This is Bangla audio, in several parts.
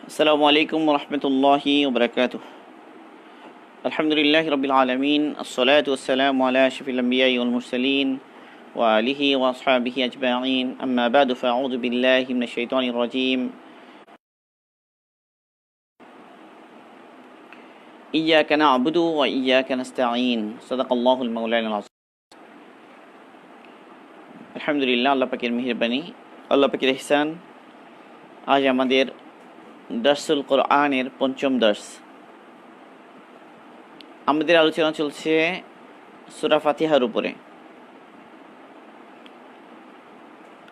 আসসালামু আলাইকুম রহমতুল্লাহি ওবরাকাতুহ। আলহামদুলিল্লাহি রাব্বিল আলামিন, আসসালাতু ওয়াসসালামু আলা আশরাফিল আমবিয়াই ওয়াল মুরসালিন ওয়া আলিহি ওয়া আসহাবিহি আজমাইন, আম্মা বা'দু, ফাআউযু বিল্লাহি মিনাশ শাইতানির রাজীম। ইয়্যাকা না'বুদু ওয়া ইয়্যাকা নাস্তাঈন, সাদাকাল্লাহুল মাওলানাল আযীম। আলহামদুলিল্লাহ, আল্লাহ পাকের মেহেরবানি, আল্লাহ পাকের ইহসান। আজ আমাদের দারসুল কোরআনের পঞ্চম দর্স। আমাদের আলোচনা চলছে সূরা ফাতিহার উপরে।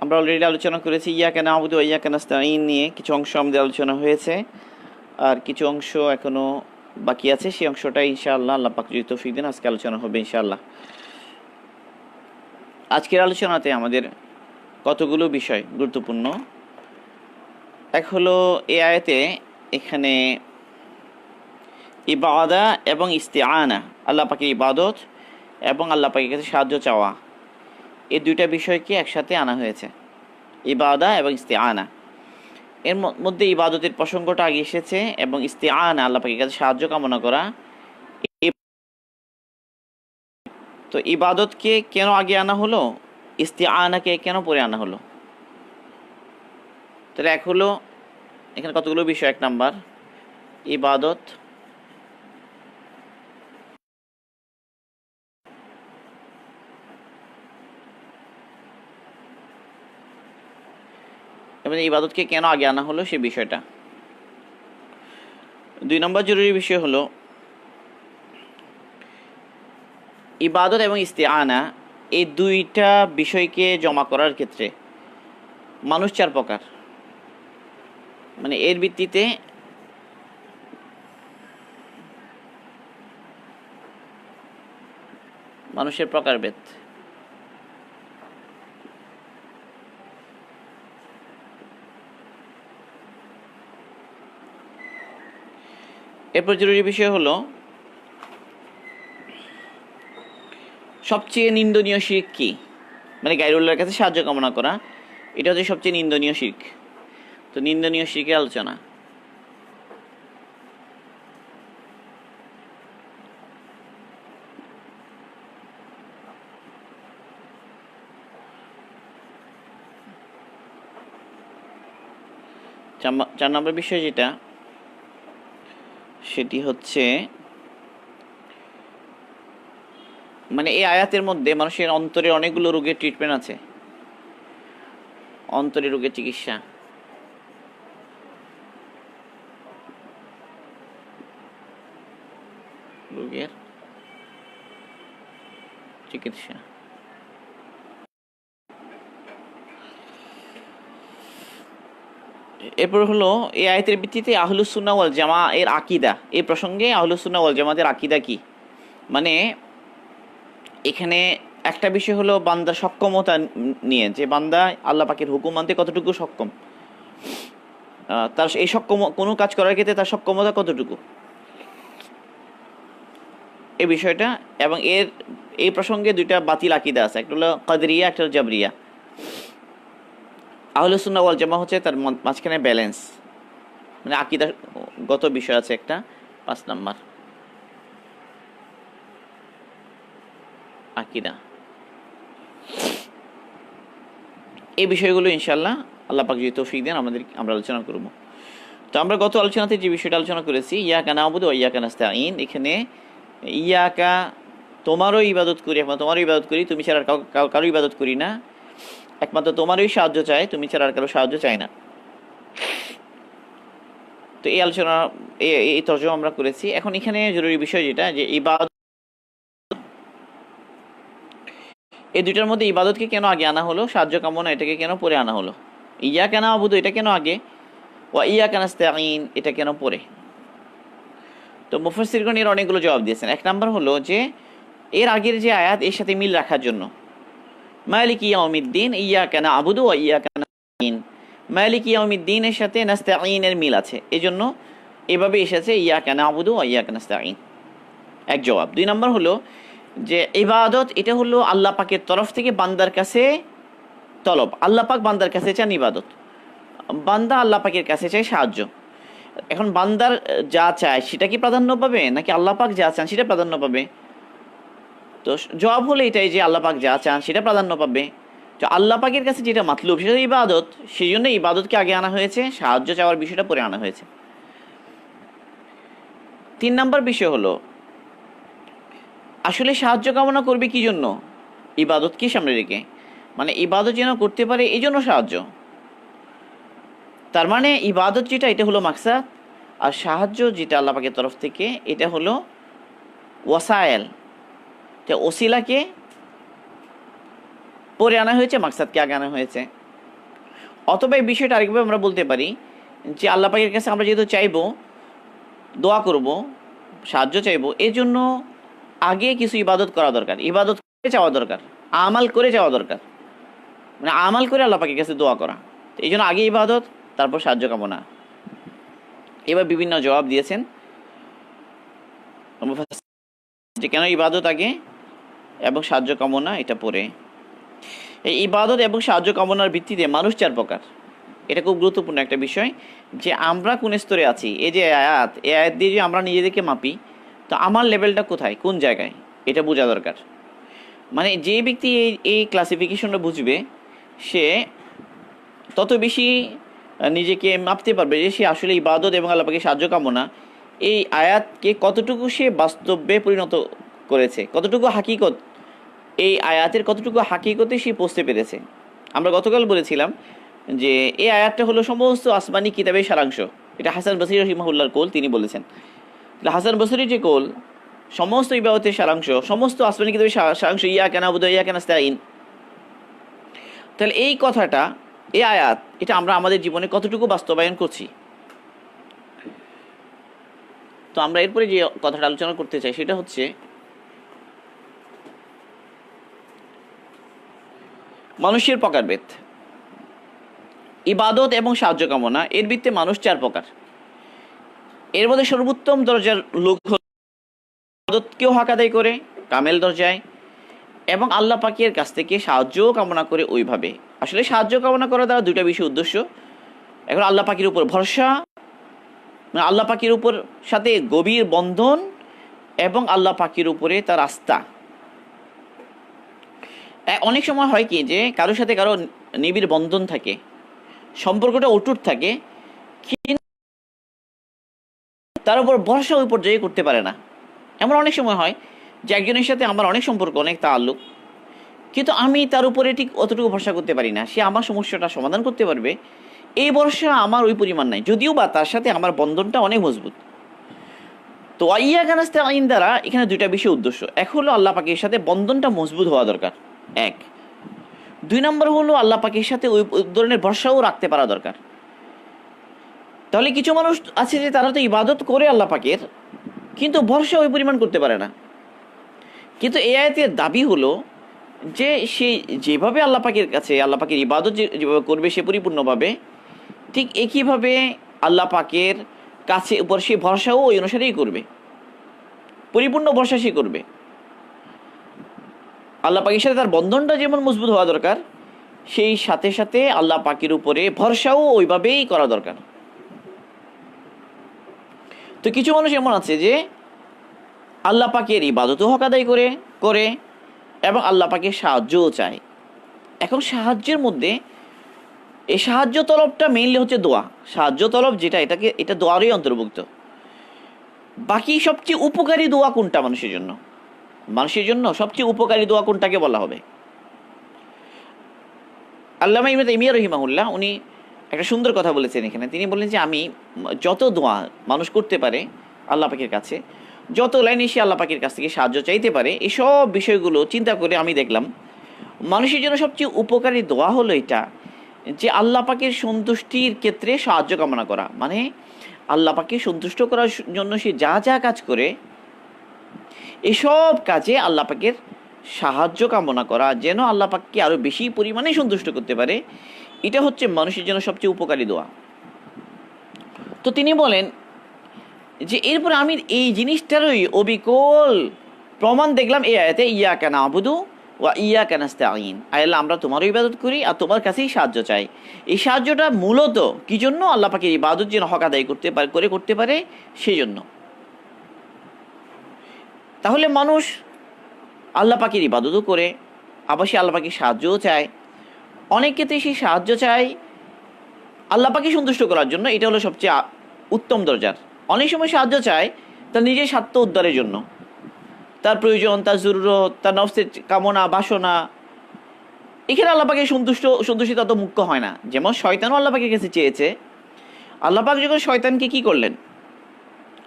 আমরা অলরেডি আলোচনা করেছি ইয়্যাকা না'বুদু ওয়া ইয়্যাকা নাস্তাঈন নিয়ে। কিছু অংশ আমাদের আলোচনা হয়েছে, আর কিছু অংশ এখনো বাকি আছে। সেই অংশটা ইনশাআল্লাহ আল্লাহ পাক যদি তৌফিক দেন আজকে আলোচনা হবে ইনশাআল্লাহ। আজকের আলোচনাতে আমাদের কতগুলো বিষয় গুরুত্বপূর্ণ। এক হলো এই আয়াতে এখানে ইবাদা এবং ইস্তিআনা, আল্লাহ পাকের ইবাদত এবং আল্লাহ পাকের কাছে সাহায্য চাওয়া, এই দুইটা বিষয়কে একসাথে আনা হয়েছে, ইবাদা এবং ইস্তিআনা। এর মধ্যে ইবাদতের প্রসঙ্গটা আগে এসেছে এবং ইস্তিআনা, আল্লাহ পাকের কাছে সাহায্য কামনা করা। তো ইবাদতকে কেন আগে আনা হলো, ইস্তিআনাকে কেন পরে আনা হলো? তাহলে এক হলো এখানে কতগুলো বিষয়। এক নাম্বার, ইবাদত এবং ইবাদতকে কেন আগে আনা হলো সে বিষয়টা। দুই নম্বর জরুরি বিষয় হলো ইবাদত এবং ইস্তিআনা, এই দুইটা বিষয়কে জমা করার ক্ষেত্রে মানুষ চার প্রকার। মানে এর ভিত্তিতে মানুষের প্রকারভেদ। এরপর জরুরি বিষয় হলো সবচেয়ে নিন্দনীয় শিরক কি, মানে গায়রুল্লাহর কাছে সাহায্য কামনা করা, এটা হচ্ছে সবচেয়ে নিন্দনীয় শিরক। তো নিন্দনীয় শিরকের আলোচনা। চার নম্বর বিষয় যেটা, সেটি হচ্ছে মানে এই আয়াতের মধ্যে মানুষের অন্তরের অনেকগুলো রোগের ট্রিটমেন্ট আছে, অন্তরের রোগের চিকিৎসা। রোগের চিকিৎসা। এরপর হলো এই আয়াতের ভিত্তিতে আহলুস সুন্নাহ ওয়াল জামা এর আকীদা। এই প্রসঙ্গে আহলুস সুন্নাহ ওয়াল জামাতের আকীদা কি, মানে এখানে একটা বিষয় হলো বান্দার সক্ষমতা নিয়ে, যে বান্দা আল্লাহ পাকের হুকুম মানতে কতটুকু সক্ষম, তার এই কোনো কাজ করার ক্ষেত্রে তার সক্ষমতা কতটুকু, এই বিষয়টা। এবং এই প্রসঙ্গে দুইটা বাতিল আকীদা আছে, একটা হলো কাদরিয়া, একটা হলো জাবরিয়া। আহলুস সুন্নাহ ওয়াল জামা হচ্ছে তার মাঝখানে ব্যালেন্স, মানে আকীদাগত বিষয় আছে একটা। 5 নাম্বার আকীদা। এই বিষয়গুলো ইনশাআল্লাহ আল্লাহ পাক যদি তৌফিক দেন আমরা আলোচনা করব। তো আমরা গত আলোচনাতে যে বিষয়টা আলোচনা করেছি, ইয়্যাকা না'বুদু ওয়া ইয়্যাকা নাস্তাঈন, এখানে ইয়্যাকা তোমারও ইবাদত করি, একমাত্র তোমারও ইবাদত করি, তুমি ছাড়া কারো ইবাদত করি না, একমাত্র তোমারই সাহায্য চাই, তুমি ছাড়া আর কারো সাহায্য চাই না। তো এই আলোচনা এই তরজমা আমরা করেছি। এখন এখানে জরুরি বিষয় যেটা, যে ইবাদত, এই দুইটার মধ্যে ইবাদতকে কেন আগে আনা হলো, সাহায্য কামনা এটাকে কেন পরে আনা হলো? ইয়্যাকা না'বুদু এটা কেন আগে, ওয়া ইয়্যাকা নাস্তাঈন এটা কেন পরে? তো মুফাসসিরগণ এর অনেকগুলো জবাব দিয়েছেন। এক নাম্বার হলো যে এর আগের যে আয়াত এর সাথে মিল রাখার জন্য, মালিকি ইয়াউমিদ্দিন ইয়্যাকা না'বুদু ওয়া ইয়্যাকা নাস্তাঈন, মালিকি ইয়াউমিদ্দিন এর সাথে নাস্তাঈন এর মিল আছে, এজন্য এভাবে এসেছে ইয়্যাকা না'বুদু ওয়া ইয়্যাকা নাস্তাঈন। এক জবাব। দুই নাম্বার হলো যে ইবাদত এটা হলো আল্লাহ পাকের তরফ থেকে বান্দার কাছে তলব, আল্লাহ পাক বান্দার কাছে চান ইবাদত, বান্দা আল্লাহ পাকের কাছে চায় সাহায্য। এখন বান্দার যা চায় সেটা কি প্রাধান্য পাবে, নাকি আল্লাহ পাক যা চান সেটা প্রাধান্য পাবে? তো জবাব হলো এটাই যে আল্লাহ পাক যা চান সেটা প্রাধান্য পাবে। তো আল্লাহ পাকের কাছে যেটা মাতলুব সেটা ইবাদত, সেই জন্য ইবাদতকে আগে আনা হয়েছে, সাহায্য চাওয়ার বিষয়টা পরে আনা হয়েছে। 3 নম্বর বিষয় হলো আসলে সাহায্য কামনা করবে কি জন্য? ইবাদতকে সামনে রেখে, মানে ইবাদত যেন করতে পারে এই জন্য সাহায্য। তার মানে ইবাদত যেটা এটা হলো মাকসাদ, আর সাহায্য যেটা আল্লাহ পাকের তরফ থেকে এটা হলো ওয়াসায়েল। তো ওসিলাকে পরে আনা হয়েছে, মাকসাদকে আগে আনা হয়েছে। অথবা এই বিষয়টা আরেকভাবে আমরা বলতে পারি যে আল্লাহ পাকের কাছে আমরা যেহেতু চাইবো, দোয়া করব, সাহায্য চাইবো, এর জন্য আগে কিছু ইবাদত করা দরকার, ইবাদত করে চাওয়া দরকার, আমাল করে চাওয়া দরকার, মানে আমাল করে আল্লাহ পাকের কাছে দোয়া করা। তো এই জন্য আগে ইবাদত, তারপর সাহায্য কামনা। এবার বিভিন্ন জবাব দিয়েছেন যে কেন ইবাদত আগে এবং সাহায্য কামনা এটা পরে। এই ইবাদত এবং সাহায্য কামনার ভিত্তিতে মানুষ 4 প্রকার। এটা খুব গুরুত্বপূর্ণ একটা বিষয় যে আমরা কোন স্তরে আছি। এই যে আয়াত, এই আয়াত দিয়ে যে আমরা নিজেদেরকে মাপি, তো আমার লেভেলটা কোথায়, কোন জায়গায়, এটা বোঝা দরকার। মানে যে ব্যক্তি এই ক্লাসিফিকেশনটা বুঝবে সে তত বেশি নিজেকে মাপতে পারবে যে সে আসলে ইবাদত এবং আল্লাহ পাকের সাহায্য কামনা এই আয়াতকে কতটুকু সে বাস্তবে পরিণত করেছে, কতটুকু হাকিকত, এই আয়াতের কতটুকু হাকিকতে সে পৌঁছতে পেরেছে। আমরা গতকাল বলেছিলাম যে এই আয়াতটা হলো সমস্ত আসমানি কিতাবের সারাংশ। এটা হাসান বসরি রহিমাহুল্লাহর কোল, তিনি বলেছেন। হাসান বসরির যে কোল, সমস্ত ইবাদতের সারাংশ, সমস্ত আসমানি কিতাবের সারাংশ, ইয়াকা না'বুদু ওয়া ইয়াকা নাস্তাঈন। তাহলে এই কথাটা, এই আয়াত, এটা আমরা আমাদের জীবনে কতটুকু বাস্তবায়ন করছি। তো আমরা এরপরে যে কথাটা আলোচনা করতে চাই সেটা হচ্ছে মানুষের প্রকারভেদ। ইবাদত এবং সাহায্য কামনা এর ভিত্তিতে মানুষ 4 প্রকার। এর মধ্যে সর্বোত্তম দরজার লোক ইবাদতকেও হক আদায় করে কামেল দরজায়, এবং আল্লাহ পাকের কাছ থেকে সাহায্যও কামনা করে ওইভাবে। আসলে সাহায্য কামনা করার দ্বারা 2টা বিষয় উদ্দেশ্য। এখন আল্লাহ পাকের উপর ভরসা, মানে আল্লাহ পাকের উপর সাথে গভীর বন্ধন, এবং আল্লাহ পাকের উপরে তার আস্থা। অনেক সময় হয় কি যে কারোর সাথে কারো নিবিড় বন্ধন থাকে, সম্পর্কটা অটুট থাকে, কিন্তু তার উপর ভরসা ওই পর্যায়ে করতে পারে না। এমন অনেক সময় হয় যে একজনের সাথে আমার অনেক সম্পর্ক, অনেক তাআল্লুক, কিন্তু আমি তার উপরে ঠিক অতটুকু ভরসা করতে পারি না সে আমার সমস্যাটা সমাধান করতে পারবে, এই ভরসা আমার ওই পরিমাণ নাই, যদিও বা তার সাথে আমার বন্ধনটা অনেক মজবুত। তো ইয়াকা নাস্তাঈন দ্বারা এখানে 2টা বিষয় উদ্দেশ্য। এক হলো আল্লাহ পাকের সাথে বন্ধনটা মজবুত হওয়া দরকার, 1। 2 নম্বর হলো আল্লাহ পাকের সাথে ওই ধরনের ভরসাও রাখতে পারা দরকার। তাহলে কিছু মানুষ আছে যে তারা তো ইবাদত করে আল্লাহ পাকের, কিন্তু ভরসা ওই পরিমাণ করতে পারে না। কিন্তু এই আয়াতের দাবি হলো যে সে যেভাবে আল্লাহ পাকের কাছে আল্লাহ পাকের ইবাদত যেভাবে করবে সে পরিপূর্ণভাবে, ঠিক একইভাবে আল্লাহ পাকের কাছে উপর সে ভরসাও ওই অনুসারেই করবে, পরিপূর্ণ ভরসা সে করবে। আল্লাহ পাকের সাথে তার বন্ধনটা যেমন মজবুত হওয়া দরকার, সেই সাথে সাথে আল্লাহ পাকের উপরে ভরসাও ওইভাবেই করা দরকার। তো কিছু মানুষ এমন আছে যে আল্লাহ পাকের ইবাদতও হক আদায় করে এবং আল্লাহ পাকের সাহায্যও চায়। এখন সাহায্যের মধ্যে এই সাহায্য তলবটা মেইনলি হচ্ছে দোয়া। সাহায্য তলব যেটা, এটা দোয়ারই অন্তর্ভুক্ত। বাকি সবচেয়ে উপকারী দোয়া কোনটা মানুষের জন্য? মানুষের জন্য সবচেয়ে উপকারী দোয়া কোনটাকে বলা হবে? আল্লামা ইবনে তাইমিয়া রাহিমাহুল্লাহ উনি একটা সুন্দর কথা বলেছেন এখানে। তিনি বললেন যে আমি যত দোয়া মানুষ করতে পারে আল্লাহ পাকের কাছে, যত লাইন এসে আল্লাহ পাকের কাছ থেকে সাহায্য চাইতে পারে, এসব বিষয়গুলো চিন্তা করে আমি দেখলাম মানুষের জন্য সবচেয়ে উপকারী দোয়া হলো এটা, যে আল্লাহ পাকের সন্তুষ্টির ক্ষেত্রে সাহায্য কামনা করা। মানে আল্লাহ পাকে সন্তুষ্ট করার জন্য সে যা যা কাজ করে, এসব কাজে আল্লাহ পাকের সাহায্য কামনা করা, যেন আল্লাহ পাককে আরও বেশি পরিমাণে সন্তুষ্ট করতে পারে। এটা হচ্ছে মানুষের জন্য সবচেয়ে উপকারী দোয়া। তো তিনি বলেন যে এরপর আমি এই জিনিসটারই অবিকল প্রমাণ দেখলাম এই আয়াতে, ইয়াকা না'বুদু ওয়া ইয়াকা নাস্তাঈন, আল্লাহ আমরা তোমারও ইবাদত করি আর তোমার কাছেই সাহায্য চাই। এই সাহায্যটা মূলত কি জন্য? আল্লাহ পাকের ইবাদত যেন হক আদায় করতে পারে সেই জন্য। তাহলে মানুষ আল্লাহ পাকের ইবাদতও করে, আবার সে আল্লাহ পাকের সাহায্যও চায়। অনেক ক্ষেত্রে সেই সাহায্য চায় আল্লাহ পাকে সন্তুষ্ট করার জন্য, এটা হলো সবচেয়ে উত্তম দরজার। অনেক সময় সাহায্য চায় তার নিজের স্বার্থ উদ্ধারের জন্য, তার প্রয়োজন, তার জরুরত, তার নফসের কামনা বাসনা। এখানে আল্লাহ পাকে সন্তুষ্টি তত মুখ্য হয় না। যেমন শয়তানও আল্লাহ পাকের কাছে চেয়েছে। আল্লাহ পাক যখন শয়তানকে কি করলেন,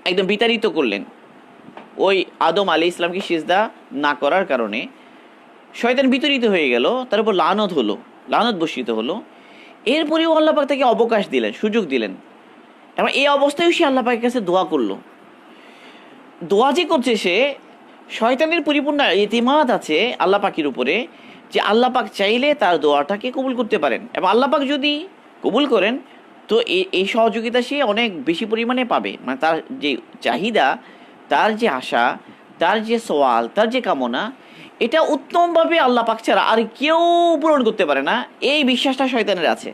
একদম বিতাড়িত করলেন, ওই আদম আলাইহিস সালামকে সিজদা না করার কারণে শয়তান বিতাড়িত হয়ে গেল, তার উপর লানত বর্ষিত হলো। এরপরেও আল্লাহ পাক তাকে অবকাশ দিলেন, সুযোগ দিলেন, এবং এই অবস্থায় সে আল্লাহ পাকের কাছে দোয়া করলো। দোয়া যে করছে, সে শয়তানের পরিপূর্ণ ইতিমাদ আছে আল্লাহ পাকের উপরে, যে আল্লাহ পাক চাইলে তার দোয়াটাকে কবুল করতে পারেন, এবং আল্লাহ পাক যদি কবুল করেন তো এই সহযোগিতা সে অনেক বেশি পরিমাণে পাবে। মানে তার যে চাহিদা, তার যে আশা, তার যে সওয়াল, তার যে কামনা, এটা উত্তমভাবে আল্লাহ পাক ছাড়া আর কেউ পূরণ করতে পারে না, এই বিশ্বাসটা শয়তানের আছে।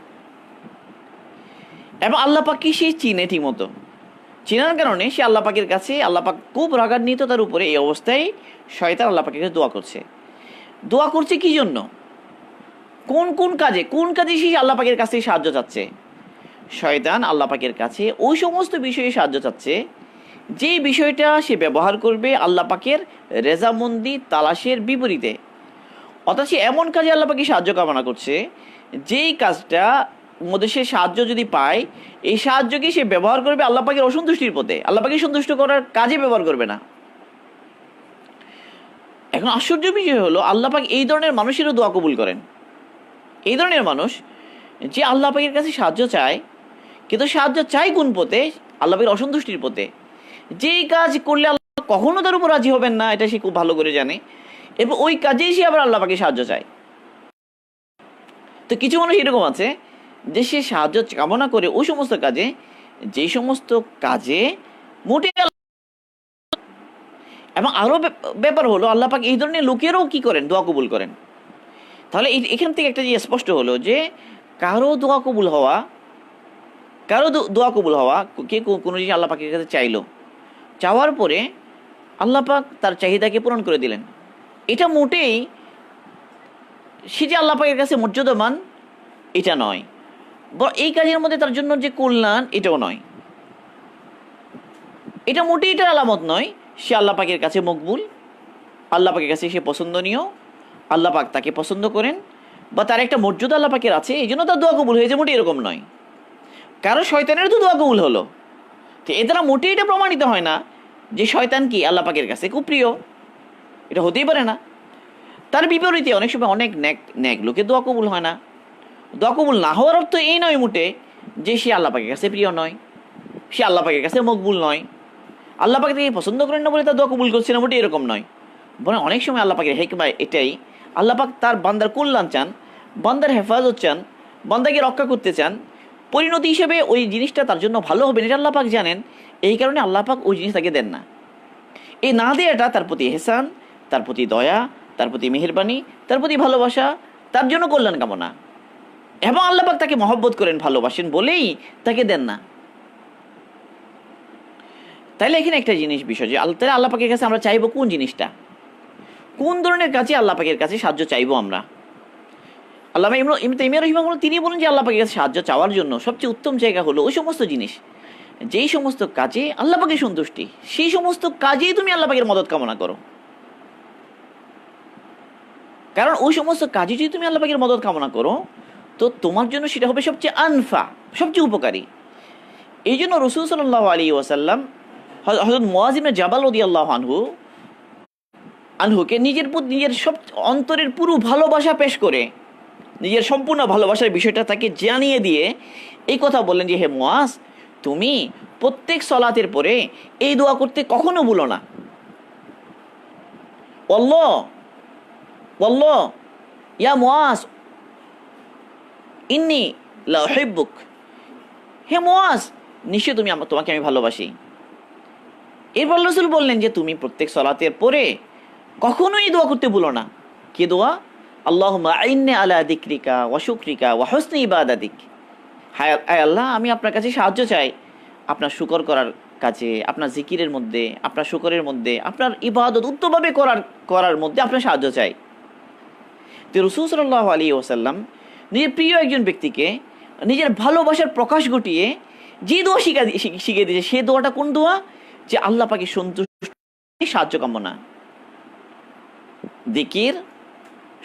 এবং আল্লাহ পাককে সে চিনে ঠিক মতো, চেনার কারণে সে আল্লাহ পাকের কাছে, আল্লাহ পাক খুব রাগান্বিত তার উপরে, এই অবস্থায় শয়তান আল্লাহ পাকের কাছে দোয়া করছে কি জন্য? কোন কাজে সে আল্লাহ পাকের কাছে সাহায্য চাচ্ছে? শয়তান আল্লাহ পাকের কাছে ওই সমস্ত বিষয়ে সাহায্য চাচ্ছে যে বিষয়টা সে ব্যবহার করবে আল্লাহ পাকের রেজামন্দি তালাশের বিপরীতে। অর্থাৎ সে এমন কাজে আল্লাহ পাকের সাহায্য কামনা করছে, যেই কাজটা মধ্যে সে সাহায্য যদি পায়, এই সাহায্যকে সে ব্যবহার করবে আল্লাহ পাকের অসন্তুষ্টির পথে, আল্লাহ পাকে সন্তুষ্ট করার কাজে ব্যবহার করবে না। এখন আশ্চর্য বিষয় হলো, আল্লাহ পাক এই ধরনের মানুষেরও দোয়া কবুল করেন। এই ধরনের মানুষ যে আল্লাহ পাকের কাছে সাহায্য চায়, কিন্তু সাহায্য চায় কোন পথে? আল্লাহ পাকের অসন্তুষ্টির পথে। যেই কাজ করলে আল্লাহ কখনো তার উপর রাজি হবেন না, এটা সে খুব ভালো করে জানে, এবং ওই কাজেই সে আবার আল্লাহ পাকে সাহায্য চায়। তো কিছু মানুষ এরকম আছে যে সে সাহায্য কামনা করে ওই সমস্ত কাজে, যেই সমস্ত কাজে মোটে, এবং আরও ব্যাপার হলো আল্লাহ পাক এই ধরনের লোকেরও কি করেন? দোয়া কবুল করেন। তাহলে এখান থেকে একটা জিনিস স্পষ্ট হলো যে কারো দোয়া কবুল হওয়া, কে কোনো জিনিস আল্লাহ পাকের কাছে চাওয়ার পরে আল্লাহ পাক তার চাহিদাকে পূরণ করে দিলেন, এটা মোটেই সে যে আল্লাহ পাকের কাছে মর্যাদাবান এটা নয়, এই কাজের মধ্যে তার জন্য যে কল্যাণ এটাও নয়, এটা মোটেই এটার আলামত নয় সে আল্লাহ পাকের কাছে মকবুল, আল্লাহ পাকের কাছে সে পছন্দনীয়, আল্লাহ পাক তাকে পছন্দ করেন, বা তার একটা মর্যাদা আল্লাহ পাকের আছে, এই জন্য তার দোয়া কবুল হয়েছে, মোটেই এরকম নয়। কারো শয়তানের তো দোয়া কবুল হলো, তো এ দ্বারা মোটেই এটা প্রমাণিত হয় না যে শয়তান কি আল্লাহ পাকের কাছে খুব প্রিয়, এটা হতেই পারে না। তার বিপরীতে অনেক সময় অনেক ন্যাক লোকে দোয়া কবুল হয় না। দোয়া কবুল না হওয়ার অর্থ এই নয় মোটে যে সে আল্লাহ পাকের কাছে প্রিয় নয়, সে আল্লাহ পাকের কাছে মকবুল নয়, আল্লাহ পাকে তাকে পছন্দ করেন না বলে তার দোয়া কবুল করছে না, মোটে এরকম নয়। বরং অনেক সময় আল্লাহ পাকের হেকমা এটাই, আল্লাহ পাক তার বান্দার কল্যাণ চান, বান্দার হেফাজত চান, বান্দাকে রক্ষা করতে চান, পরিণতি হিসেবে ওই জিনিসটা তার জন্য ভালো হবে এটা আল্লাহ পাক জানেন, এই কারণে আল্লাহ পাক ওই জিনিস তাকে দেন না। এই না দেয়াটা তার প্রতি এহসান, তার প্রতি দয়া, তার প্রতি মেহেরবানি, তার প্রতি ভালোবাসা, তার জন্য কল্যাণ কামনা, এবং আল্লাহ পাক তাকে মহব্বত করেন, ভালোবাসেন বলেই তাকে দেন না। তাইলে এখানে একটা বিষয় যে আল্লাহ পাকের কাছে আমরা চাইবো কোন জিনিসটা, কোন ধরনের কাজে আল্লাহ পাকের কাছে সাহায্য চাইবো আমরা। আল্লামা ইবনে তাইমিয়া রাহিমাহুল্লাহ তিনি বলেন যে আল্লাহ পাকের কাছে সাহায্য চাওয়ার জন্য সবচেয়ে উত্তম জায়গা হলো ওই সমস্ত জিনিস, যেই সমস্ত কাজে আল্লাহ পাকের সন্তুষ্টি, সেই সমস্ত কাজেই তুমি আল্লাহ পাকের মদদ কামনা করো। কারণ ওই সমস্ত কাজে যদি তুমি আল্লাহ পাকের মদদ কামনা করো, তো তোমার জন্য সেটা হবে সবচেয়ে আনফা, সবচেয়ে উপকারী। এই জন্য রাসূল সাল্লাল্লাহু আলাইহি ওয়াসাল্লাম হযরত মুআয ইবনে জাবাল রাদিয়াল্লাহু আনহুকে নিজের সব অন্তরের পুরো ভালোবাসা পেশ করে, নিজের সম্পূর্ণ ভালোবাসার বিষয়টা তাকে জানিয়ে দিয়ে এই কথা বললেন যে হে মুআয, তুমি প্রত্যেক সালাতের পরে এই দোয়া করতে কখনো ভুলো না, ওয়াল্লাহ ইয়া মুআয ইন্নী লা উহিব্বুক, হে মুআয নিশ্চয় তোমাকে আমি ভালোবাসি। এরপর রাসূল বললেন যে তুমি প্রত্যেক সালাতের পরে কখনোই দোয়া করতে ভুলো না। কি দোয়া? আল্লাহুম্মা আইন্নি আলা যিকরিকা ওয়া শুকরিকা ওয়া হুসনি ইবাদাতিক। হায় আল্লাহ, আমি আপনার কাছে সাহায্য চাই আপনার শুকর করার কাজে, আপনার জিকিরের মধ্যে, আপনার শুকরের মধ্যে, আপনার ইবাদত উত্তমভাবে করার মধ্যে আপনার সাহায্য চাই। তো রাসূল সাল্লাল্লাহু আলাইহি ওয়াসাল্লাম নিজের প্রিয় একজন ব্যক্তিকে নিজের ভালোবাসার প্রকাশ ঘটিয়ে যে দোয়া শিখিয়ে দিয়েছে, সেই দোয়াটা কোন দোয়া? যে আল্লাহ পাকের সন্তুষ্টি, সাহায্য কামনা, জিকির,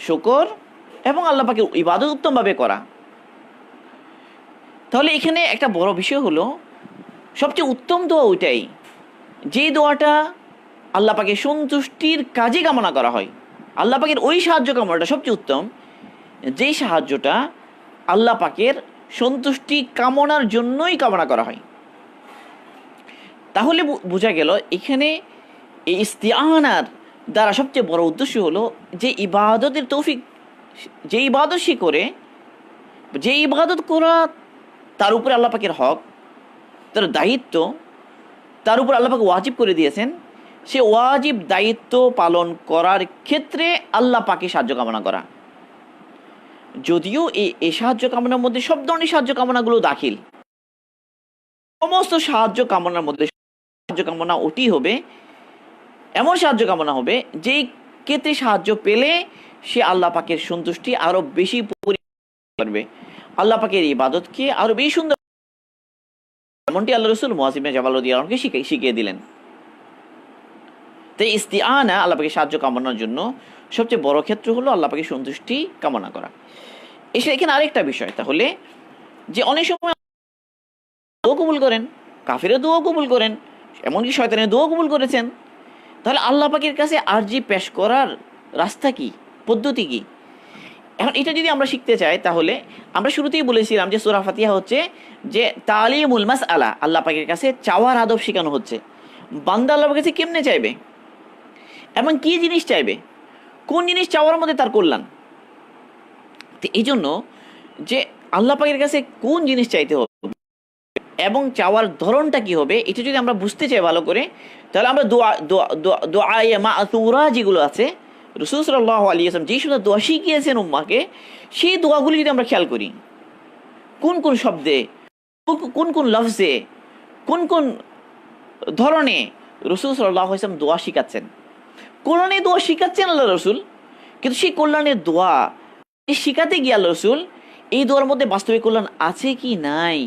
শুকর এবং আল্লাহ পাকের ইবাদত উত্তমভাবে করা। তাহলে এখানে একটা বড় বিষয় হলো, সবচেয়ে উত্তম দোয়া ওইটাই যে দোয়াটা আল্লাহ পাকের সন্তুষ্টির কাজে কামনা করা হয়। আল্লাহ পাকের ওই সাহায্য কামনাটা সবচেয়ে উত্তম, যেই সাহায্যটা আল্লাহ পাকের সন্তুষ্টি কামনার জন্যই কামনা করা হয়। তাহলে বোঝা গেল এখানে এই ইস্তিআনার দ্বারা সবচেয়ে বড় উদ্দেশ্য হলো যে ইবাদতের তৌফিক, যে ইবাদত সে করে, যে ইবাদত করা তার উপরে আল্লাহ পাকের হক, তার দায়িত্ব, তার উপর আল্লাহ পাক ওয়াজিব করে দিয়েছেন, সে ওয়াজিব দায়িত্ব পালন করার ক্ষেত্রে আল্লাহ পাকে সাহায্য কামনা করা। যদিও এই সাহায্য কামনার মধ্যে সব ধরনের সাহায্য কামনাগুলো দাখিল, সমস্ত সাহায্য কামনার মধ্যে সাহায্য কামনা ওটি হবে, এমন সাহায্য কামনা হবে যেই ক্ষেত্রে সাহায্য পেলে সে আল্লাহ পাকের সন্তুষ্টি আরো বেশি করবে, আল্লাহ পাকের ইবাদতকে আরো বেশি সুন্দর। এমনটি আল্লাহ রাসূল মুআয ইবনে জাবাল রাদিয়াল্লাহু আনহু শিখিয়ে দিলেন। তাই ইস্তিআনা আল্লাহ পাকের সাহায্য কামনার জন্য সবচেয়ে বড় ক্ষেত্র হলো আল্লাহ পাকের সন্তুষ্টি কামনা করা। এখানে আরেকটা বিষয়, তাহলে যে অনেক সময় দোয়া কবুল করেন, কাফিরের দোয়া কবুল করেন, এমনকি শয়তানের দোয়া কবুল করেছেন, তাহলে আল্লাহ পাকের কাছে আরজি পেশ করার রাস্তা কি, পদ্ধতি কি? এখন এটা যদি আমরা শিখতে চাই, তাহলে আমরা শুরুতেই বলেছিলাম যে সূরা ফাতিহা হচ্ছে যে তালিমুল মাসআলা, আল্লাহ পাকের কাছে চাওয়ার আদব শেখানো হচ্ছে। বান্দা আল্লাহর কাছে কেমনে চাইবে এবং কি জিনিস চাইবে, কোন জিনিস চাওয়ার মধ্যে তার কল্যাণ। তো এই জন্য যে আল্লাহ পাকের কাছে কোন জিনিস চাইতে হবে এবং চাওয়ার ধরনটা কি হবে, এটা যদি আমরা বুঝতে চাই ভালো করে, তাহলে আমরা দোয়া মা'থুরা যেগুলো আছে, রাসূল সাল্লাল্লাহু আলাইহি ওয়াসাল্লাম যেই সমস্ত দোয়া শিখিয়েছেন উম্মাহকে, সেই দোয়াগুলি যদি আমরা খেয়াল করি, কোন কোন শব্দে, কোন কোন লফজে, কোন কোন ধরনে রাসূল সাল্লাল্লাহু আলাইহি ওয়াসাল্লাম দোয়া শিখাচ্ছেন। কোরআনে দোয়া শিখাচ্ছেন আল্লাহ রাসূল, কিন্তু সেই কল্যাণের দোয়া শিখাতে গিয়ে আল্লাহ রাসূল এই দোয়ার মধ্যে বাস্তবিক কল্যাণ আছে কি নাই,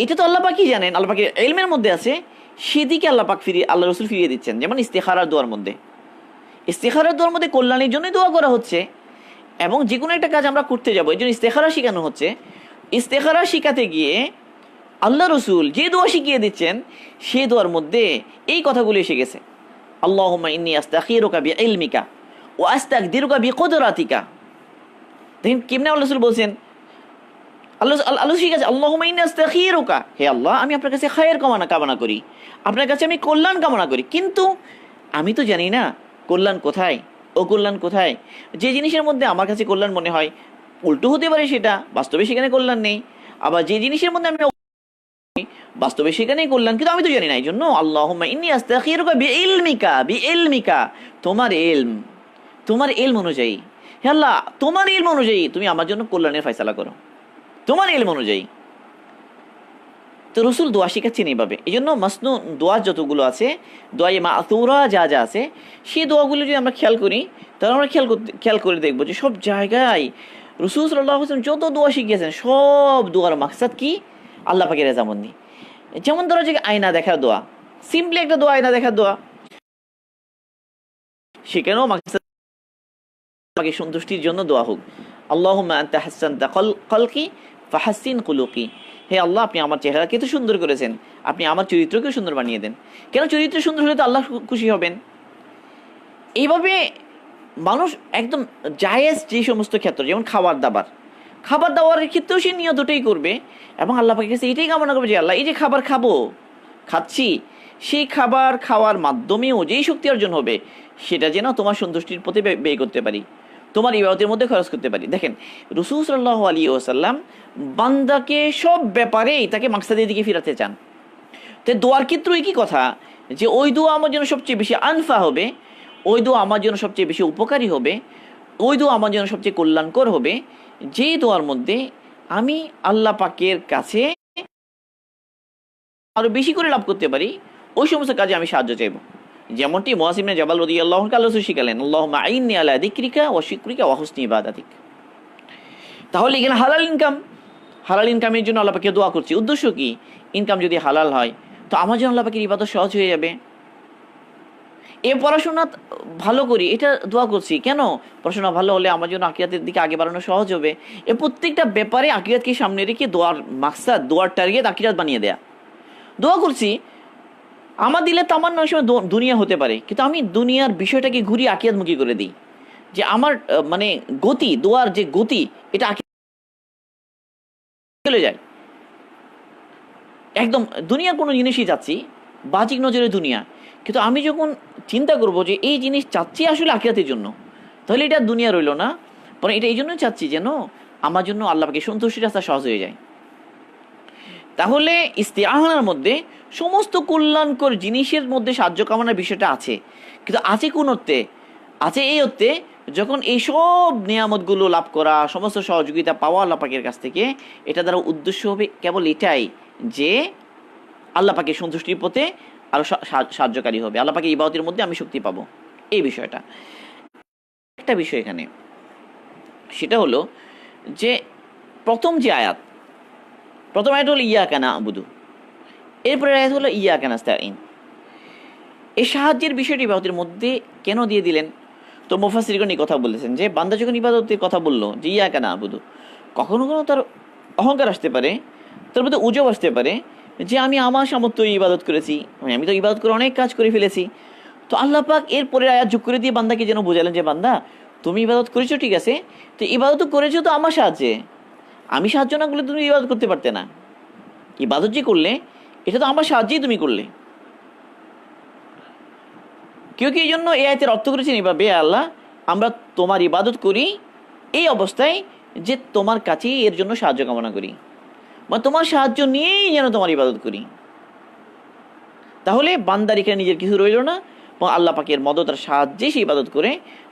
এটা তো আল্লাহ পাকই জানেন, আল্লাহ পাকের ইলমের মধ্যে আছে, সেদিকে আল্লাহ রাসূল ফিরিয়ে দিচ্ছেন। যেমন ইস্তিখারার দোয়ার মধ্যে কল্যাণের জন্যই দোয়া করা হচ্ছে, এবং যে কোনো একটা কাজ আমরা করতে যাবো এই জন্য ইস্তিখারা শেখানো হচ্ছে। ইস্তিখারা শিখাতে গিয়ে আল্লাহ রাসূল যে দোয়া শিখিয়ে দিচ্ছেন, সেই দোয়ার মধ্যে এই কথাগুলো এসে গেছে, আল্লাহুম্মা ইন্নী আস্তাখিরুকা বিইলমিকা ওয়া আস্তাকদিরুকা বিকুদরাতিকা। দেখেন কেমনে আল্লাহ রাসূল বলছেন, আল্লাহ ঠিক আছে, আল্লাহুম্মা ইন্নী আস্তাখিরুকা, হে আল্লাহ আমি আপনার কাছে খায়ের কামনা করি, আপনার কাছে আমি কল্যাণ কামনা করি, কিন্তু আমি তো জানি না কল্যাণ কোথায়, অকল্যাণ কোথায়। যে জিনিসের মধ্যে আমার কাছে কল্যাণ মনে হয়, উল্টো হতে পারে সেটা, বাস্তবে সেখানে কল্যাণ নেই। আবার যে জিনিসের মধ্যে আমি বাস্তবে সেখানেই কল্যাণ, কিন্তু আমি তো জানি না। এই জন্য আল্লাহুম্মা ইন্নী আস্তাখিরুকা বিইলমিকা, তোমার ইলম অনুযায়ী, হে আল্লাহ তোমার ইলম অনুযায়ী তুমি আমার জন্য কল্যাণের ফয়সালা করো, তোমার ইলম অনুযায়ী। তো রাসূল দোয়া শিখাচ্ছেন এইভাবে। এই জন্য মাসনু দোয়া যতগুলো আছে, দোয়ায়ে মা'থুরা যা আছে, সেই দোয়াগুলো যদি আমরা খেয়াল করি, তাহলে আমরা খেয়াল করে দেখবো যে সব জায়গায় রাসূল সাল্লাল্লাহু আলাইহি ওয়াসাল্লাম যত দোয়া শিখিয়েছেন, সব দোয়ার মাকসাদ কি, আল্লাহ পাকের রেজামন্দি। যেমন ধরো যে আয়না দেখার দোয়া, সিম্পলি একটা দোয়া, আয়না দেখার দোয়া, সেখানেও মাকসাদ পাকের সন্তুষ্টির জন্য দোয়া হোক। আল্লাহুম্মা আনতা হাসানতা খালকি ফাহাসসিন খুলুকি, হে আল্লাহ আপনি আমার চেহারাকে তো সুন্দর করেছেন, আপনি আমার চরিত্রকেও সুন্দর বানিয়ে দেন। কেন? চরিত্র সুন্দর হলে তো আল্লাহ খুশি হবেন। এইভাবে মানুষ একদম জায়েজ যে সমস্ত ক্ষেত্র, যেমন খাবার দাবারের ক্ষেত্রেও সে নিয়ত ওটাই করবে, এবং আল্লাহ পাকের কাছে এটাই কামনা করবে যে আল্লাহ এই যে খাবার খাচ্ছি, সেই খাবার খাওয়ার মাধ্যমেও যেই শক্তি অর্জন হবে, সেটা যেন তোমার সন্তুষ্টির পথে ব্যয় করতে পারি, তোমার ইবাদতের মধ্যে খরচ করতে পারি। দেখেন রাসূল সাল্লাল্লাহু আলাইহি ওয়াসাল্লাম বান্দাকে সব ব্যাপারেই তাকে মাকসাদের দিকে ফিরাতে চান। তো দোয়ার ক্ষেত্রে কি কথা, যে ওই দোয়া আমার জন্য সবচেয়ে বেশি আনফা হবে, ওই দোয়া আমার জন্য সবচেয়ে বেশি উপকারী হবে, ওই দোয়া আমার জন্য সবচেয়ে কল্যাণকর হবে যেই দোয়ার মধ্যে আমি আল্লাহ পাকের কাছে আরো বেশি করে লাভ করতে পারি, ওই সমস্ত কাজে আমি সাহায্য চাইব। যেমনটি মুআয ইবনে জাবাল রাদিয়াল্লাহু আনহু আল্লাহ শিখালেন, আল্লাহুম্মা আইন্নি আলা যিকরিকা ওয়া শুকরিকা ওয়া হুসনি ইবাদাতিক। তাহলে এখানে হালাল ইনকাম, হালাল ইনকামের জন্য আল্লাহ পাকে দোয়া করছি। উদ্দেশ্য কি? ইনকাম যদি হালাল হয় তো আমার জন্য আল্লাহ পাকের ইবাদত সহজ হয়ে যাবে। এ পড়াশোনা ভালো করি, এটা দোয়া করছি কেন? পড়াশোনা ভালো হলে আমার জন্য আখিরাতের দিকে আগে বাড়ানো সহজ হবে। এ প্রত্যেকটা ব্যাপারে আখিরাতকে সামনে রেখে দোয়ার মাকসাদ, দোয়ার টার্গেট আখিরাত বানিয়ে দেয়া। দোয়া করছি, আমার দিলে তামান্না ওই সময় দুনিয়া হতে পারে, কিন্তু আমি দুনিয়ার বিষয়টাকে ঘুরিয়ে আখিরাতমুখী করে দিই, যে আমার মানে গতি, দোয়ার যে গতি এটা আখিরাত চলে যায়। একদম দুনিয়ার কোনো জিনিসই চাচ্ছি, বাহ্যিক নজরে দুনিয়া, কিন্তু আমি যখন চিন্তা করব যে এই জিনিস চাচ্ছি আসলে আখিরাতের জন্য, তাহলে এটা দুনিয়া রইল না, পরে এটা এই জন্যই চাচ্ছি যেন আমার জন্য আল্লাহ পাকের সন্তুষ্টির রাস্তা সহজ হয়ে যায়। তাহলে ইস্তিআনার মধ্যে সমস্ত কল্যাণকর জিনিসের মধ্যে সাহায্য কামনার বিষয়টা আছে, কিন্তু আছে কোন অর্থে? আছে এই অর্থে যখন এই সব নিয়ামতগুলো লাভ করা, সমস্ত সহযোগিতা পাওয়া আল্লাহ পাকের কাছ থেকে, এটা দ্বারা উদ্দেশ্য হবে কেবল এটাই যে আল্লাহ পাকের সন্তুষ্টির পথে আরো সাহায্যকারী হবে, আল্লাহ পাকের ইবাদতের মধ্যে আমি শক্তি পাবো। এই বিষয়টা একটা বিষয় এখানে, সেটা হলো যে প্রথম আয়াত হলো ইয়াকা না'বুদু, এরপরে আয়াত হলো ইয়াকা নাস্তাঈন। এই সাহায্যের বিষয়টি ইবাদতের মধ্যে কেন দিয়ে দিলেন? তো মুফাসসিরগণ এই কথা বলেছেন যে বান্দা যখন ইবাদতের কথা বললো যে ইয়াকা না'বুদু, কখনো কখনো তার অহংকার আসতে পারে, তার মধ্যে উজব আসতে পারে যে আমি আমার সামর্থ্য ইবাদত করেছি, আমি তো ইবাদত করে অনেক কাজ করে ফেলেছি। তো আল্লাহ পাক এরপরে আয়াত যোগ করে দিয়ে বান্দাকে যেন বোঝালেন যে বান্দা তুমি ইবাদত করেছো ঠিক আছে, তো ইবাদত করেছো তো আমার সাহায্যে, আমি সাহায্য না করলে তুমি ইবাদত করতে পারতে না। ইবাদত যে করলে এটা তো আমার সাহায্যেই তুমি করলে। কেউ কি এই জন্য এই আয়াতের অর্থ করেছেন এভাবে, আল্লাহ আমরা তোমার ইবাদত করি এই অবস্থায় যে তোমার কাছেই এর জন্য সাহায্য কামনা করি, বা তোমার সাহায্য নিয়েই যেন তোমার ইবাদত করি। তাহলে বান্দার এখানে নিজের কিছু রইল না, এবং আল্লাহ পাকের মদত আর সাহায্যে সে ইবাদত করে,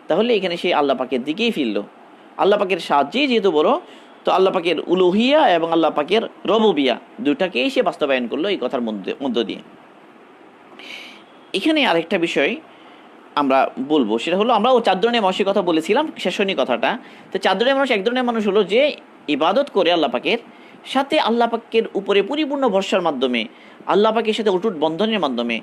তাহলে এখানে সে আল্লাহ পাকের দিকেই ফিরল। আল্লাহ পাকের সাহায্যেই যেহেতু বড়, তো আল্লাহ পাকের উলুহিয়া এবং আল্লাহ পাকের রবুবিয়া দুটাকেই সে বাস্তবায়ন করলো এই কথার মধ্য দিয়ে। এখানে আরেকটা বিষয় আমরা বলবো, সেটা হলো আমরা 4 ধরনের মানুষের কথা বলেছিলাম শেষনী কথাটা। তো 4 ধরনের মানুষ, এক ধরনের মানুষ হলো যে ইবাদত করে আল্লাহ পাকের সাথে, আল্লাহ পাকের উপরে পরিপূর্ণ ভরসার মাধ্যমে, আল্লাহ পাকের সাথে অটুট বন্ধনের মাধ্যমে,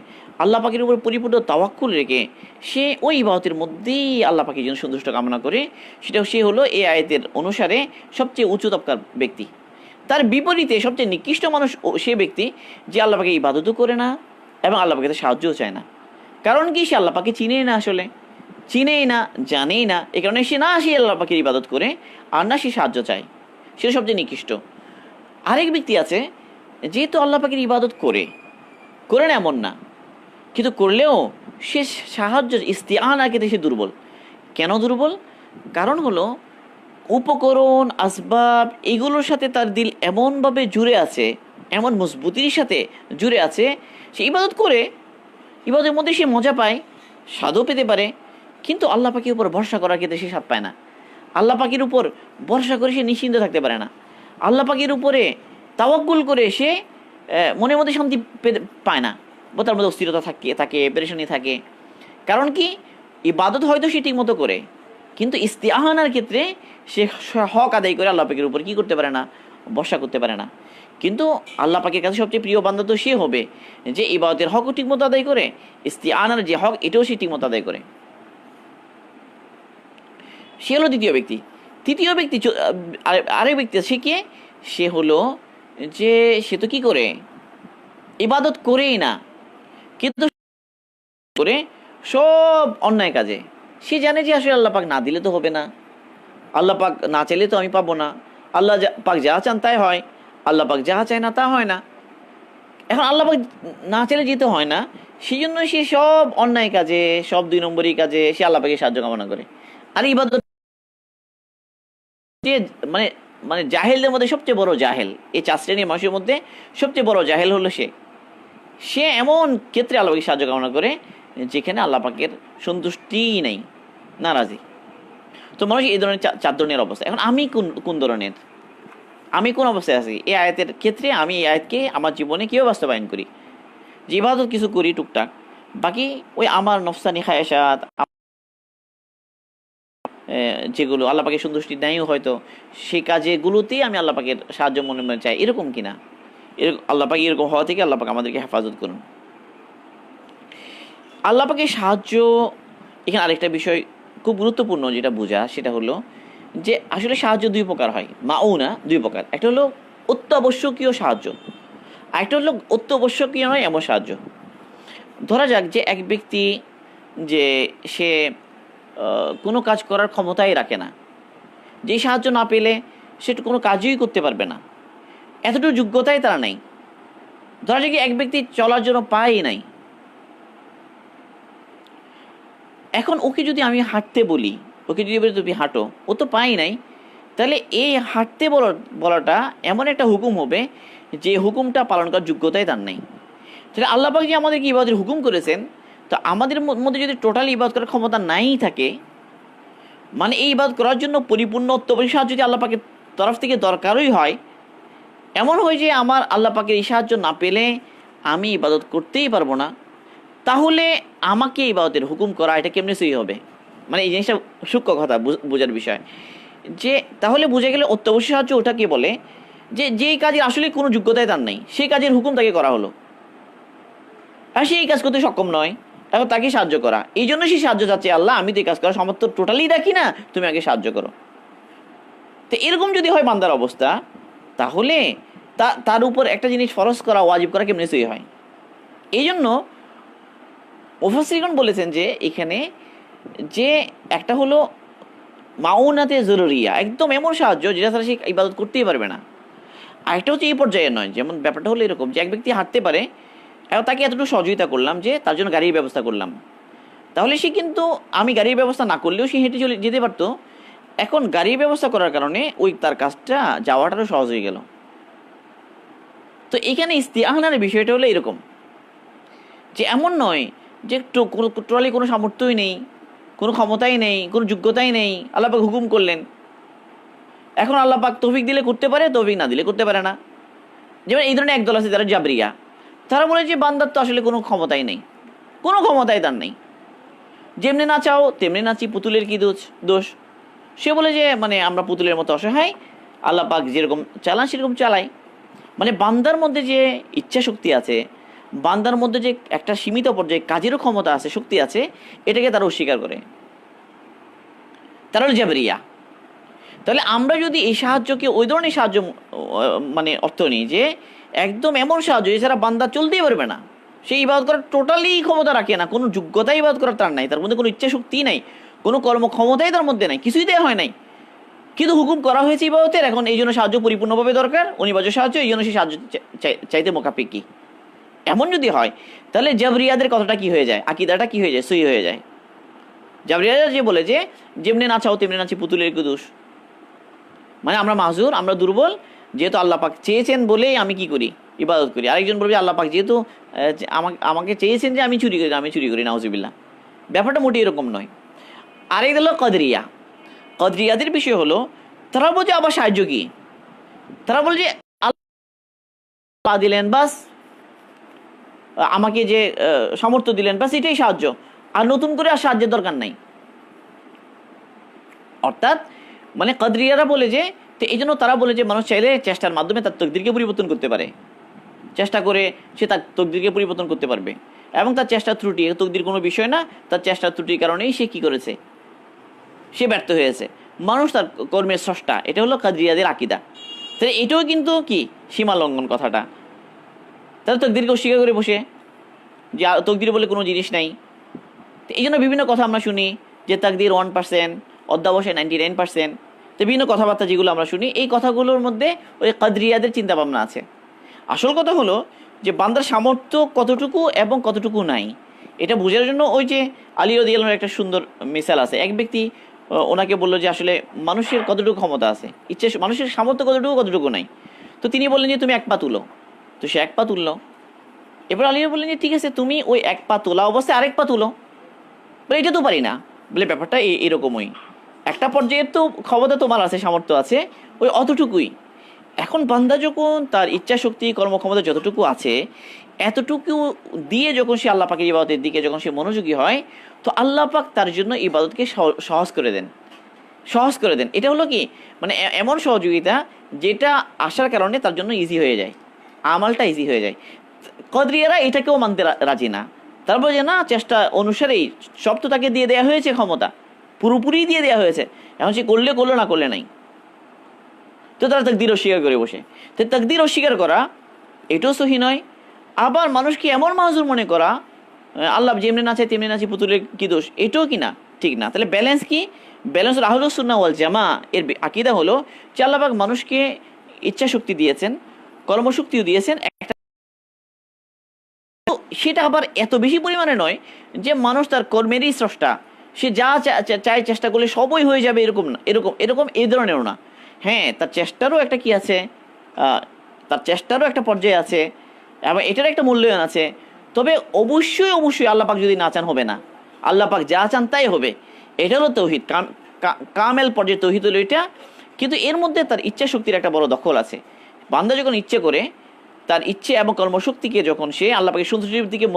আল্লাহ পাকের উপর পরিপূর্ণ তাওয়াক্কুল রেখে সে ওই ইবাদতের মধ্যেই আল্লাহ পাকের জন্য সন্তুষ্ট কামনা করে, সেটা সে হলো এই আয়াতের অনুসারে সবচেয়ে উঁচু তবকার ব্যক্তি। তার বিপরীতে সবচেয়ে নিকৃষ্ট মানুষ সে ব্যক্তি যে আল্লাহ পাকে ইবাদতও করে না এবং আল্লাহ পাকে সাহায্যও চায় না। কারণ কি? সে আল্লাহ পাকে চিনেই না, আসলে চিনেই না, জানেই না, এই কারণে সে না সে আল্লাহ পাকের ইবাদত করে আর না সে সাহায্য চায়, সেটা সবচেয়ে নিকৃষ্ট। আরেক ব্যক্তি আছে যেহেতু আল্লাহ পাকের ইবাদত করে না এমন না, কিন্তু করলেও সে সাহায্য ইস্তিআনা ক্ষেত্রে সে দুর্বল। কেন দুর্বল? কারণ হলো উপকরণ, আসবাব এগুলোর সাথে তার দিল এমনভাবে জুড়ে আছে, এমন মজবুতির সাথে জুড়ে আছে, সে ইবাদত করে, ইবাদতের মধ্যে সে মজা পায়, স্বাদও পেতে পারে, কিন্তু আল্লাহ পাকের উপর ভরসা করার ক্ষেত্রে সে স্বাদ পায় না। আল্লাহ পাকের উপর ভরসা করে সে নিশ্চিন্ত থাকতে পারে না। আল্লাহ পাকের উপরে তাওয়াক্কুল করে সে মনের মধ্যে শান্তি পায় না, বা তার মধ্যে অস্থিরতা থাকে, পেরেশানি থাকে। কারণ কি? ইবাদত হয়তো সে ঠিক মতো করে, কিন্তু ইস্তিআনার ক্ষেত্রে সে হক আদায় করে আল্লাহ পাকের উপর কি করতে পারে না, ভরসা করতে পারে না। কিন্তু আল্লাহ পাকের কাছে সবচেয়ে প্রিয় বান্দা তো সে হবে যে ইবাদতের হকও ঠিক মতো আদায় করে, ইস্তিআনার যে হক এটাও সে ঠিক মতো আদায় করে। সে হলো দ্বিতীয় ব্যক্তি। তৃতীয় ব্যক্তি আরেক ব্যক্তি সে কে? সে হলো যে সে তো কি করে, ইবাদত করেই না, কিন্তু করে সব অন্যায় কাজে। সে জানে যে আসলে আল্লাহ পাক না দিলে তো হবে না, আল্লাহ পাক না চাইলে তো আমি পাবো না, আল্লাহ পাক যা চান তাই হয়, আল্লাহ পাক যা চায় না তা হয় না। এখন আল্লাহ পাক না চাইলে যেতে হয় না, সেই জন্য সে সব অন্যায় কাজে, সব 2 নম্বরই কাজে সে আল্লাহ পাকের সাহায্য কামনা করে। আর ইবাদত যে মানে মানে জাহেলদের মধ্যে সবচেয়ে বড় জাহেল, এই 4 শ্রেণীর মানুষের মধ্যে সবচেয়ে বড় জাহেল হলো সে এমন ক্ষেত্রে আল্লাহ পাকের সাহায্য কামনা করে যেখানে আল্লাহ পাকের সন্তুষ্টিই নেই, নারাজি। তো মানুষ এই ধরনের চার ধরনের অবস্থা। এখন আমি কোন ধরনের, আমি কোন অবস্থায় আছি এই আয়াতের ক্ষেত্রে? আমি এই আয়াতকে আমার জীবনে কীভাবে বাস্তবায়ন করি? যে ইবাদত কিছু করি টুকটাক, বাকি ওই আমার নফসানি খায়েশাত, যেগুলো আল্লাহ পাকের সন্তুষ্টি নেয়ও হয়তো, সেই কাজেগুলোতেই আমি আল্লাহ পাকের সাহায্য মনে মনে চাই, এরকম কিনা? এরকম আল্লাহ পাক এরকম হওয়া থেকে আল্লাহ পাক আমাদেরকে হেফাজত করুন। আল্লাহ পাকের সাহায্য, এখানে আরেকটা বিষয় খুব গুরুত্বপূর্ণ যেটা বোঝা, সেটা হলো যে আসলে সাহায্য দুই প্রকার হয়, মাউনা দুই প্রকার। একটা হলো অত্যাবশ্যকীয় সাহায্য, আরেকটা হলো অত্যাবশ্যকীয় নয় এমন সাহায্য। ধরা যাক যে এক ব্যক্তি, যে সে কোনো কাজ করার ক্ষমতাই রাখে না, যেই সাহায্য না পেলে সে কোনো কাজই করতে পারবে না, এতটুকু যোগ্যতাই তারা নেই। ধরা যাক এক ব্যক্তি চলার জন্য পাই নাই, এখন ওকে যদি আমি হাঁটতে বলি, ওকে যদি বলি তুমি হাঁটো, ও তো পাই নাই, তাহলে এই হাঁটতে বলাটা এমন একটা হুকুম হবে যে হুকুমটা পালন করার যোগ্যতাই তার নেই। তাহলে আল্লাহ পাক যে আমাদেরকে ইবাদতের হুকুম করেছেন, তো আমাদের মধ্যে যদি টোটালি ইবাদত করার ক্ষমতা নাই থাকে, মানে এই ইবাদত করার জন্য পরিপূর্ণ অত্যাবশ্যক সাহায্য যদি আল্লাহ পাকের তরফ থেকে দরকারই হয়, এমন হয় যে আমার আল্লাহ পাকের এই সাহায্য না পেলে আমি ইবাদত করতেই পারবো না, তাহলে আমাকে ইবাদতের হুকুম করা এটা কেমনে সই হবে? মানে এই জিনিসটা সূক্ষ্ম কথা, বোঝার বিষয়। যে তাহলে বুঝে গেলে অত্যাবশ্যক সাহায্য ওটাকে বলে যে যেই কাজের আসলে কোনো যোগ্যতাই তার নেই, সেই কাজের হুকুম তাকে করা হলো, আর সে এই কাজ করতে সক্ষম নয়, এখন তাকে সাহায্য করা। এই জন্য সে সাহায্য চাচ্ছে, আল্লাহ আমি তো এই কাজ করার সামর্থ্য টোটালি রাখি না, তুমি আগে সাহায্য করো। তো এরকম যদি হয় বান্দার অবস্থা, তাহলে তার উপর একটা জিনিস ফরজ করা, ওয়াজিব করা কেমনে সই হয়? এই জন্য মুফাসসিরগণ বলেছেন যে এখানে যে একটা হলো মাউনাতে জরুরিয়া, একদম এমন সাহায্য যেটা ছাড়া সে ইবাদত করতেই পারবে না। আরেকটা হচ্ছে এই পর্যায়ে নয়, যেমন ব্যাপারটা হলো এরকম যে এক ব্যক্তি হাঁটতে পারে, এবং তাকে এতটুকু সহযোগিতা করলাম যে তার জন্য গাড়ির ব্যবস্থা করলাম, তাহলে সে কিন্তু, আমি গাড়ির ব্যবস্থা না করলেও সে হেঁটে চলে যেতে পারতো, এখন গাড়ির ব্যবস্থা করার কারণে ওই তার কাজটা যাওয়াটারও সহজ হয়ে গেল। তো এখানে ইস্তিআনার বিষয়টা হলো এরকম যে এমন নয় যে টোটালি কোনো সামর্থ্যই নেই, কোনো ক্ষমতাই নেই, কোনো যোগ্যতাই নেই, আল্লাহ পাক হুকুম করলেন, এখন আল্লাহ পাক তৌফিক দিলে করতে পারে, তৌফিক না দিলে করতে পারে না। যেমন এই ধরনের একদল আছে যারা জাবরিয়া, তারা বলে যে বান্দার তো আসলে কোনো ক্ষমতাই নেই, কোনো ক্ষমতাই তার নেই, যেমনি নাচাও তেমনি নাচি, পুতুলের কি দোষ। সে বলে যে মানে আমরা পুতুলের মতো অসহায়, আল্লাহ পাক যেরকম চালান সেরকম চালাই। মানে বান্দার মধ্যে যে ইচ্ছা শক্তি আছে, বান্দার মধ্যে যে একটা সীমিত পর্যায়ে কাজেরও ক্ষমতা আছে, শক্তি আছে, এটাকে তারা অস্বীকার করে, তারা জাবরিয়া। তাহলে আমরা যদি এই সাহায্যকে ওই ধরনের সাহায্য মানে অর্থ নিই যে একদম এমন সাহায্য এছাড়া বান্দা চলতেই পারবে না, সেই ইবাদত করার টোটালি ক্ষমতা রাখে না, কোনো যোগ্যতাই ইবাদত করার তার নাই, তার মধ্যে কোনো ইচ্ছা শক্তি নাই, কোনো কর্মক্ষমতাই তার মধ্যে নাই, কিছুই দেওয়া হয় নাই, কিন্তু হুকুম করা হয়েছে ইবাদতের, এখন এই জন্য সাহায্য পরিপূর্ণভাবে দরকার, অনিবার্য সাহায্য, এই জন্য সেই সাহায্য চাইতে মোকাফিকি। এমন যদি হয় তাহলে জাবরিয়াদের কথাটা কি হয়ে যায়, আকিদাটা কি হয়ে যায়, সই হয়ে যায়। জাবরিয়ারা যে বলে যে যেমনি নাচাও তেমনি নাচি, পুতুলের কি দোষ, মানে আমরা মাহজুর, আমরা দুর্বল, যেহেতু আল্লাহ পাক চেয়েছেন বলেই আমি কি করি, ইবাদত করি। আরেকজন বলবে আল্লাহ পাক যেহেতু আমাকে চেয়েছেন যে আমি চুরি করি, আমি চুরি করি, নাউজুবিল্লাহ। ব্যাপারটা মোটেই এরকম নয়। আরেক হলো কদরিয়া। কদরিয়াদের বিষয় হলো তারা বলছে আবার সাহায্য কি, তারা বলে যে আল্লাহ দিলেন বাস, আমাকে যে সামর্থ্য দিলেন বাস, এটাই সাহায্য, আর নতুন করে আর সাহায্যের দরকার নাই। অর্থাৎ মানে কদরিয়ারা বলে যে, তো এই জন্য তারা বলে যে মানুষ চাইলে চেষ্টার মাধ্যমে তার তকদিরকে পরিবর্তন করতে পারে, চেষ্টা করে সে তার তকদিরকে পরিবর্তন করতে পারবে, এবং তার চেষ্টার ত্রুটি, তকদির কোনো বিষয় না, তার চেষ্টার ত্রুটির কারণেই সে কি করেছে, সে ব্যর্থ হয়েছে, মানুষ তার কর্মের স্রষ্টা। এটা হলো কদরিয়াদের আকিদা। তাহলে এটাও কিন্তু কি সীমা লঙ্ঘন কথাটা, তারা তকদিরকে অস্বীকার করে বসে যে তকদির বলে কোনো জিনিস নাই। তো এই জন্য বিভিন্ন কথা আমরা শুনি যে তাকদির 1%, অধ্যাবসায় 99%। তো বিভিন্ন কথাবার্তা যেগুলো আমরা শুনি, এই কথাগুলোর মধ্যে ওই কদরিয়াদের চিন্তাভাবনা আছে। আসল কথা হলো যে বান্দার সামর্থ্য কতটুকু এবং কতটুকু নাই, এটা বোঝার জন্য ওই যে আলী রাদিয়াল্লাহু আনহুর একটা সুন্দর মিসাল আছে। এক ব্যক্তি ওনাকে বললো যে আসলে মানুষের কতটুকু ক্ষমতা আছে, ইচ্ছে মানুষের সামর্থ্য কতটুকু নাই। তো তিনি বললেন যে তুমি এক পা তুলো, তো সে এক পা তুললো। এবার আলী বললেন যে ঠিক আছে, তুমি ওই এক পা তোলা অবস্থায় আরেক পা তুলো। বলে এটা তো পারি না। বলে ব্যাপারটা এরকমই, একটা পর্যায়ের তো ক্ষমতা তোমার আছে, সামর্থ্য আছে, ওই অতটুকুই। এখন বান্দা যখন তার ইচ্ছা শক্তি কর্মক্ষমতা যতটুকু আছে, এতটুকু দিয়ে যখন সে আল্লাহ পাকের ইবাদতের দিকে যখন সে মনোযোগী হয়, তো আল্লাহ পাক তার জন্য ইবাদতকে সহজ করে দেন, সহজ করে দেন। এটা হলো কি, মানে এমন সহযোগিতা যেটা আসার কারণে তার জন্য ইজি হয়ে যায়, আমলটা ইজি হয়ে যায়। কদরিয়ারা এটাকেও মানতে রাজি না। তারপর যে না, চেষ্টা অনুসারেই সব তো তাকে দিয়ে দেওয়া হয়েছে, ক্ষমতা পুরোপুরি দিয়ে দেওয়া হয়েছে, এখন সে করলে করলো, না করলে নাই। তো তারা তাকদীর অস্বীকার করে বসে। তো তাকদীর অস্বীকার করা এটাও সহি নয়। আবার মানুষকে এমন মাজুর মনে করা, আল্লাহ যেমনি নাচে তেমনি নাচে, পুতুলের কি দোষ, এটাও কি না, ঠিক না। তাহলে ব্যালেন্স কি? ব্যালেন্স হলো আহলুস সুন্নাহ ওয়াল জামা এর আকীদা হলো যে আল্লাহ পাক মানুষকে ইচ্ছা শক্তি দিয়েছেন, কর্মশক্তিও দিয়েছেন একটা, সেটা আবার এত বেশি পরিমাণে নয় যে মানুষ তার কর্মেরই স্রষ্টা, সে যা চায় চেষ্টা করলে সবই হয়ে যাবে, এরকম না, এরকম এই ধরনেরও না। হ্যাঁ, তার চেষ্টারও একটা কি আছে, তার চেষ্টারও একটা পর্যায়ে আছে এবং এটার একটা মূল্যায়ন আছে। তবে অবশ্যই অবশ্যই আল্লাহ পাক যদি না চান হবে না, আল্লাহ পাক যা চান তাই হবে। এটা হলো তৌহিদ, কামেল পর্যায়ে তৌহিদ হলো এটা। কিন্তু এর মধ্যে তার ইচ্ছা শক্তির একটা বড় দখল আছে। বান্দা যখন ইচ্ছে করে, তার ইচ্ছে এবং কর্মশক্তিকে যখন সে আল্লাহ পাকের সন্তুষ্টির দিকে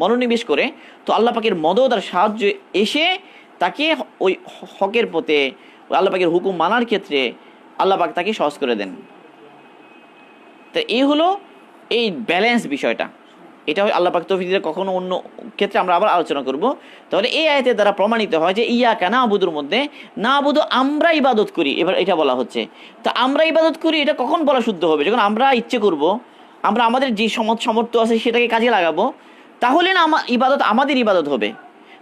মনোনিবেশ করে, তো আল্লাহ পাকের মদদ আর সাহায্য এসে তাকে ওই হকের পথে, আল্লাহ পাকের হুকুম মানার ক্ষেত্রে আল্লাহ পাক তাকে সহজ করে দেন। তো এই হলো এই ব্যালেন্স বিষয়টা। এটা আল্লাহ পাক তৌফিক দিলে কখনো অন্য ক্ষেত্রে আমরা আবার আলোচনা করব। তাহলে এই আয়াতের দ্বারা প্রমাণিত হয় যে ইয়াকা নাবুদুর মধ্যে নাবুদু আমরা ইবাদত করি, এবার এটা বলা হচ্ছে। তো আমরা ইবাদত করি এটা কখন বলা শুদ্ধ হবে? যখন আমরা ইচ্ছে করব, আমরা আমাদের যে সামর্থ্য আছে সেটাকে কাজে লাগাবো, তাহলে না ইবাদত আমাদের ইবাদত হবে।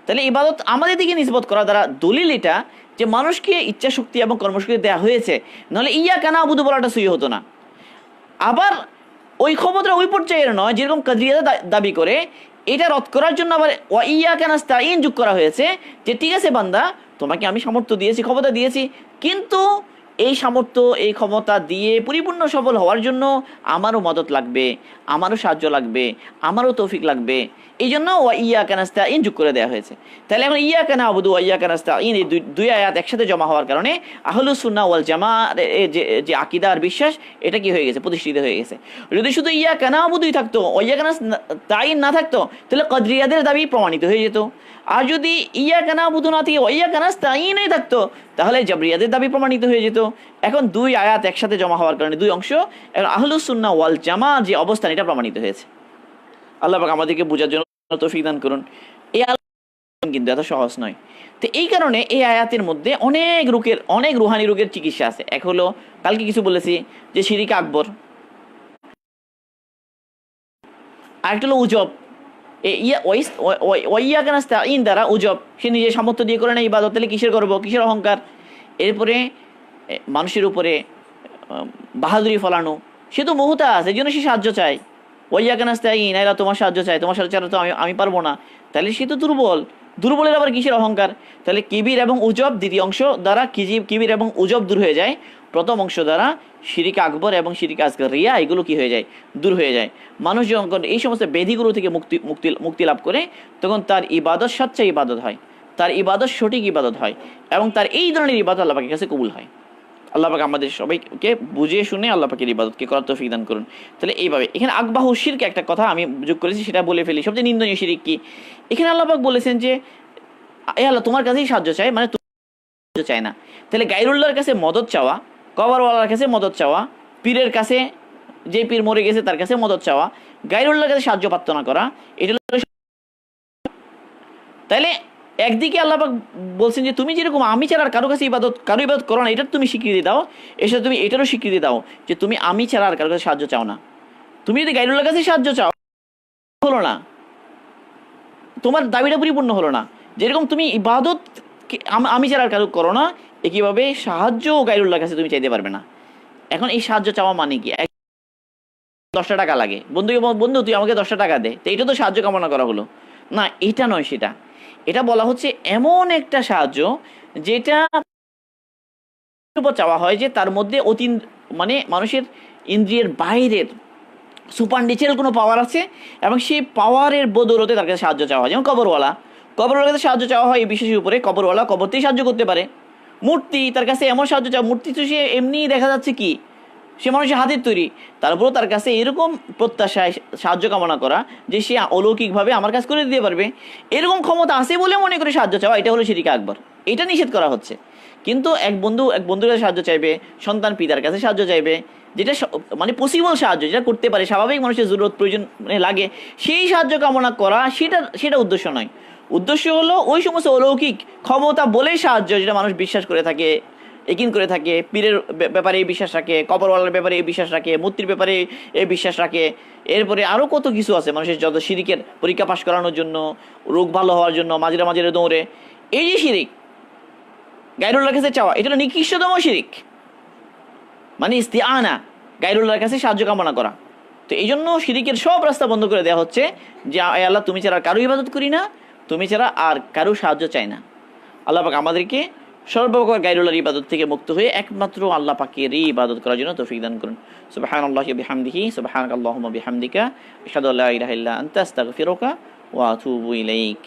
তাহলে ইবাদত আমাদের দিকে নিসবত করা দ্বারা দলিল এটা যে মানুষকে ইচ্ছা শক্তি এবং কর্মশক্তি দেওয়া হয়েছে, নাহলে ইয়াকা নাবুদু বলাটা সহি হতো না। আবার ওই ক্ষমতাটা ওই পর্যায়ের নয় যেরকম কাদরিয়া দাবি করে, এটা রদ করার জন্য আবার ওয়াইয়াকা নাস্তাইন যোগ করা হয়েছে, যে ঠিক আছে বান্দা, তোমাকে আমি সামর্থ্য দিয়েছি, ক্ষমতা দিয়েছি, কিন্তু এই সামর্থ্য এই ক্ষমতা দিয়ে পরিপূর্ণ সফল হওয়ার জন্য আমারও মদত লাগবে, আমারও সাহায্য লাগবে, আমারও তৌফিক লাগবে। এই জন্য ওয়াইয়াকা নাস্তাইন যোগ করে দেওয়া হয়েছে। তাহলে এখন ইয়াকা নাবুদু ওয়াইয়াকা নাস্তাইন এই দুই আয়াত একসাথে জমা হওয়ার কারণে আহলুস সুন্নাহ ওয়াল জামা যে আকীদা আর বিশ্বাস, এটা কি হয়ে গেছে? প্রতিষ্ঠিত হয়ে গেছে। যদি শুধু ইয়াকা নাবুদুই থাকতো, ওয়াইয়াকা নাস্তাইন না থাকতো, তাহলে কদরিয়াদের দাবি প্রমাণিত হয়ে যেত। আর যদি ইয়াকা নাবুদু না থেকে ওয়াইয়াকা নাস্তাইনই থাকতো, তাহলে জাবরিয়াদের দাবি প্রমাণিত হয়ে যেত। এখন দুই আয়াত একসাথে জমা হওয়ার কারণে দুই অংশ, এখন আহলুস সুন্নাহ ওয়াল জামা যে অবস্থান, এটা প্রমাণিত হয়েছে। আল্লাহ পাক আমাদেরকে বোঝার জন্য তৌফিক দান করুন। এই কিন্তু এত সহজ নয়। তো এই কারণে এই আয়াতের মধ্যে অনেক রুহানি রোগের চিকিৎসা আছে। এক হলো, কালকে কিছু বলেছি যে শিরিক আকবর, আরেকটা হলো উজব। ওয়াইয়াকা নাস্তাইন দ্বারা উজব, সে নিজের সামর্থ্য দিয়ে করে না ইবাদত, তাহলে কিসের গর্ব, কিসের অহংকার? এরপরে মানুষের উপরে বাহাদুরি ফলানো, সে তো মুহতাজ, এই জন্য সে সাহায্য চায়। ওয়াইয়াকা নাস্তাইন, এরা তোমার সাহায্য চায়, তোমার সাহায্য ছাড়া তো আমি পারবো না, তাহলে সে তো দুর্বলের আবার কিসের অহংকার? তাহলে কিবির এবং উজব দ্বিতীয় অংশ দ্বারা কিবির এবং উজব দূর হয়ে যায়। প্রথম অংশ দ্বারা শিরিক আকবর এবং শিরিক আসগর, রিয়া, এগুলো কি হয়ে যায়? দূর হয়ে যায়। মানুষ যখন এই সমস্ত ব্যাধিগুলো থেকে মুক্তি লাভ করে, তখন তার ইবাদত সচ্চা ইবাদত হয়, তার ইবাদত সঠিক ইবাদত হয়, এবং তার এই ধরনের ইবাদত আল্লাহ পাকের কাছে কবুল হয়। আল্লাহ পাক আমাদের সবাইকে বুঝিয়ে শুনে আল্লাহ পাকের ইবাদতকে করার তৌফিক দান করুন। তাহলে এইভাবে এখানে আকবাহু শিরক একটা কথা আমি যোগ করেছি, সেটা বলে ফেলি। সবচেয়ে নিন্দনীয় শিরিক কি? এখানে আল্লাহ পাক বলেছেন যে এ আল্লাহ তোমার কাছেই সাহায্য চায়, মানে সাহায্য চায় না। তাহলে গায়রুল্লাহর কাছে মদত চাওয়া, কবরওয়ালার কাছে মদত চাওয়া, পীরের কাছে, যে পীর মরে গেছে তার কাছে মদত চাওয়া, গায়রুল্লাহর কাছে সাহায্য প্রার্থনা করা, এটা। তাহলে একদিকে আল্লাহ পাক বলছেন যে তুমি যেরকম আমি ছাড়া আর কারো ইবাদত করো না, এটার তুমি স্বীকৃতি দাও, এসে তুমি এটারও স্বীকৃতি দাও যে তুমি আমি ছাড়া আর কারো কাছে সাহায্য চাও না। তুমি যদি গায়রুল্লাহর কাছে সাহায্য চাও, হলো না, তোমার দাবিটা পরিপূর্ণ হলো না। যেরকম তুমি ইবাদত আমি ছাড়া আর কারো করো না, একইভাবে সাহায্য গায়রুল্লাহর কাছে তুমি চাইতে পারবে না। এখন এই সাহায্য চাওয়া মানে কি? 10টা টাকা লাগে, বন্ধু তুই আমাকে 10টা টাকা দে, তো এটা তো সাহায্য কামনা করা হলো না, এটা নয়। সেটা এটা বলা হচ্ছে এমন একটা সাহায্য যেটা উপর চাওয়া হয় যে তার মধ্যে মানে মানুষের ইন্দ্রিয়ের বাইরের সুপার ন্যাচারাল কোনো পাওয়ার আছে এবং সেই পাওয়ারের বদৌলতে তার কাছে সাহায্য চাওয়া হয়। যেমন কবরওয়ালার কাছে সাহায্য চাওয়া হয় এই বিশ্বাসের উপরে, কবরওয়ালা কবরতেই সাহায্য করতে পারে। মূর্তি, তার কাছে এমন সাহায্য চাওয়া, মূর্তি তো সে এমনিই দেখা যাচ্ছে কি সে মানুষের হাতের তৈরি, তারপরেও তার কাছে এরকম প্রত্যাশায় সাহায্য কামনা করা যে সে অলৌকিকভাবে আমার কাজ করে দিতে পারবে, এরকম ক্ষমতা আছে বলে মনে করে সাহায্য চাওয়া, এটা হলো শিরকে আকবার। এটা নিষেধ করা হচ্ছে। কিন্তু এক বন্ধুর কাছে সাহায্য চাইবে, সন্তান পিতার কাছে সাহায্য চাইবে, যেটা মানে পসিবল সাহায্য, যেটা করতে পারে, স্বাভাবিক মানুষের জরুরত প্রয়োজন লাগে, সেই সাহায্য কামনা করা, সেটা উদ্দেশ্য নয়। উদ্দেশ্য হলো ওই সমস্ত অলৌকিক ক্ষমতা বলেই সাহায্য, যেটা মানুষ বিশ্বাস করে থাকে, একিন করে থাকে, পীরের ব্যাপারে এই বিশ্বাস রাখে, কবরওয়ালার ব্যাপারে এই বিশ্বাস রাখে, মূর্তির ব্যাপারে এই বিশ্বাস রাখে। এরপরে আরও কত কিছু আছে মানুষের, যত শিরিকের পরীক্ষা পাশ করানোর জন্য, রোগ ভালো হওয়ার জন্য মাঝিরা মাঝিরা দৌড়ে, এই যে শিরিক গায়রুল্লাহর কাছে চাওয়া, এটা হলো নিকৃষ্টতম শিরিক, মানে ইস্তিআনা, গায়রুল্লাহর কাছে সাহায্য কামনা করা। তো এই জন্য শিরিকের সব রাস্তা বন্ধ করে দেওয়া হচ্ছে যে আল্লাহ তুমি ছাড়া কারো ইবাদত করি না, তুমি ছাড়া আর কারো সাহায্য চাই না। আল্লাহ পাক আমাদেরকে সর্বপ্রকার গায়রুল্লাহর ইবাদত থেকে মুক্ত হয়ে একমাত্র আল্লাহ পাকেরই ইবাদত করার জন্য তৌফিক দান করুন। সুবহানাল্লাহি ওয়া বিহামদিহি, সুবহানাকাল্লাহুম্মা বিহামদিকা, আশহাদু আল্লা ইলাহা ইল্লা আনতা, আস্তাগফিরুকা ওয়া আতুবু ইলাইক।